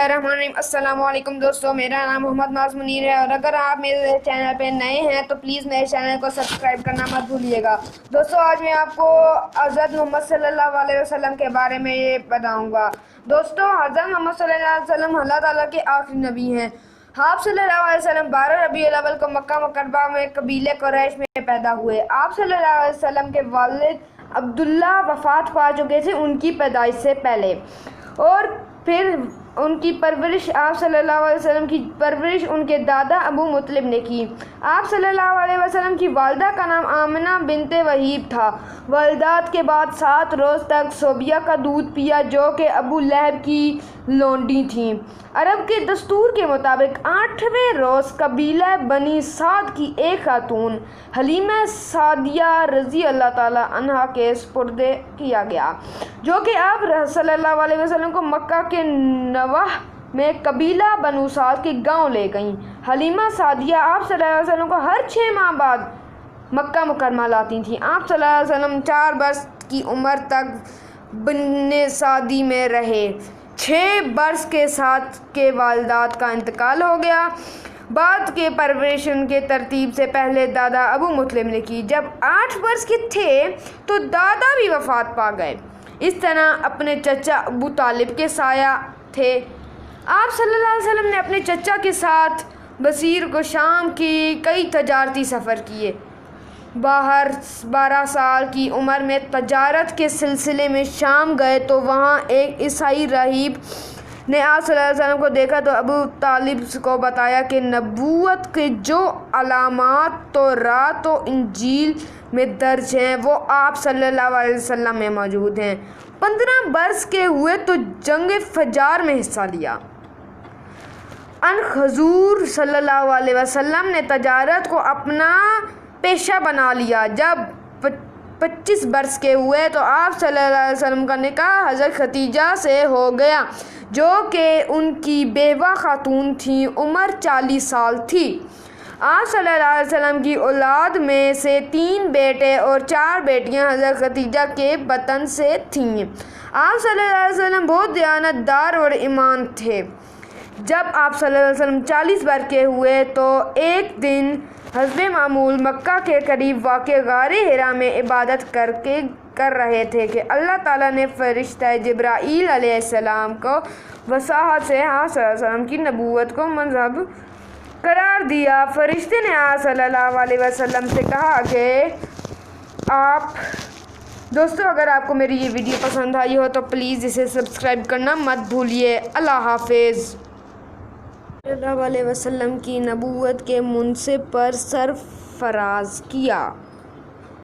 बिस्मिल्लाहिर्रहमानिर्रहीम। अस्सलाम वालेकुम दोस्तों, मेरा नाम मोहम्मद नाज मुनीर है और अगर आप मेरे चैनल पे नए हैं तो प्लीज़ मेरे चैनल को सब्सक्राइब करना मत भूलिएगा। दोस्तों, आज मैं आपको हज़रत मोहम्मद सल्लल्लाहु अलैहि वसल्लम के बारे में ये बताऊंगा। दोस्तों, हज़रत मोहम्मद सल्लल्लाहु अलैहि वसल्लम अल्लाह ताला के आखिरी नबी हैं। आप सल्लल्लाहु अलैहि वसल्लम 12 रबीउल अव्वल को मक्का मुकर्रमा में कबीले कुरैश में पैदा हुए। आप सल्लल्लाहु अलैहि वसल्लम के वालिद अब्दुल्ला वफ़ात पा चुके थे उनकी पैदाइश से पहले, और फिर उनकी परवरिश आप सल्लल्लाहु अलैहि वसल्लम की परवरिश उनके दादा अबू मुतलिब ने की। आप सल्लल्लाहु अलैहि वसल्लम की वालिदा का नाम आमिना बिनते वहीब था। वल्दात के बाद 7 रोज़ तक सोबिया का दूध पिया, जो कि अबू लहब की लोंडी थी। अरब के दस्तूर के मुताबिक 8वें रोज़ कबीला बनी साद की एक खातून हलीमा सादिया रज़ी अल्लाह ताला अन्हा के सुपुर्द किया गया, जो कि आप सल्लल्लाहु अलैहि वसल्लम को मक्का के नवाह में कबीला बनु साद के गांव ले गईं। हलीमा सादिया आप सल्लल्लाहु अलैहि वसल्लम को हर 6 माह बाद मक्का मुकरमा लाती थीं। आप सल्लल्लाहु अलैहि वसल्लम 4 वर्ष की उम्र तक बन्ने सादी में रहे। 6 बरस के साथ के वालिदात का इंतकाल हो गया। बाद के परवरिश के तरतीब से पहले दादा अबू मुतलिब ने की। जब 8 वर्ष के थे तो दादा भी वफ़ात पा गए। इस तरह अपने चचा अबू तालिब के साया थे। आप सल्लल्लाहु अलैहि वसल्लम ने अपने चचा के साथ बसीर को शाम की कई तजारती सफ़र किए। 12 साल की उम्र में तजारत के सिलसिले में शाम गए तो वहाँ एक ईसाई राहिब ने आप सल्लल्लाहु अलैहि वसल्लम को देखा तो अबू तालिब को बताया कि नबूवत के जो अलामात तौरात और इंजील में दर्ज हैं वो आप सल्लल्लाहु अलैहि वसल्लम में मौजूद हैं। 15 बरस के हुए तो जंग फजार में हिस्सा लिया। हुज़ूर सल्लल्लाहु अलैहि वसल्लम ने तजारत को अपना पेशा बना लिया। जब 25 बरस के हुए तो आप सल्लल्लाहु अलैहि वसल्लम का निकाह हज़रत खदीजा से हो गया, जो कि उनकी बेवा खातून थी। उम्र 40 साल थी। आप सल्लल्लाहु अलैहि वसल्लम की औलाद में से 3 बेटे और 4 बेटियां हज़रत खदीजा के बतन से थीं। आप सल्लल्लाहु अलैहि वसल्लम बहुत दयानतदार और ईमान थे। जब आप सल्लल्लाहु अलैहि वसल्लम 40 वर्ष के हुए तो एक दिन हस्बे मामूल मक्का के करीब वाक़े गारे हिरा में इबादत कर रहे थे कि अल्लाह ताला ने फरिश्ता जिब्राईल अलैहिस्सलाम को वसाहत से आप सल्लल्लाहु अलैहि वसल्लम की नबूवत को मंजब करार दिया। फरिश्ते ने आप सल्लल्लाहु अलैहि वसल्लम से कहा कि आप दोस्तों, अगर आपको मेरी ये वीडियो पसंद आई हो तो प्लीज़ इसे सब्सक्राइब करना मत भूलिए। अल्लाह हाफिज़। सल्लल्लाहु अलैहि वसल्लम की नबूवत के मुनसिब पर सरफराज किया।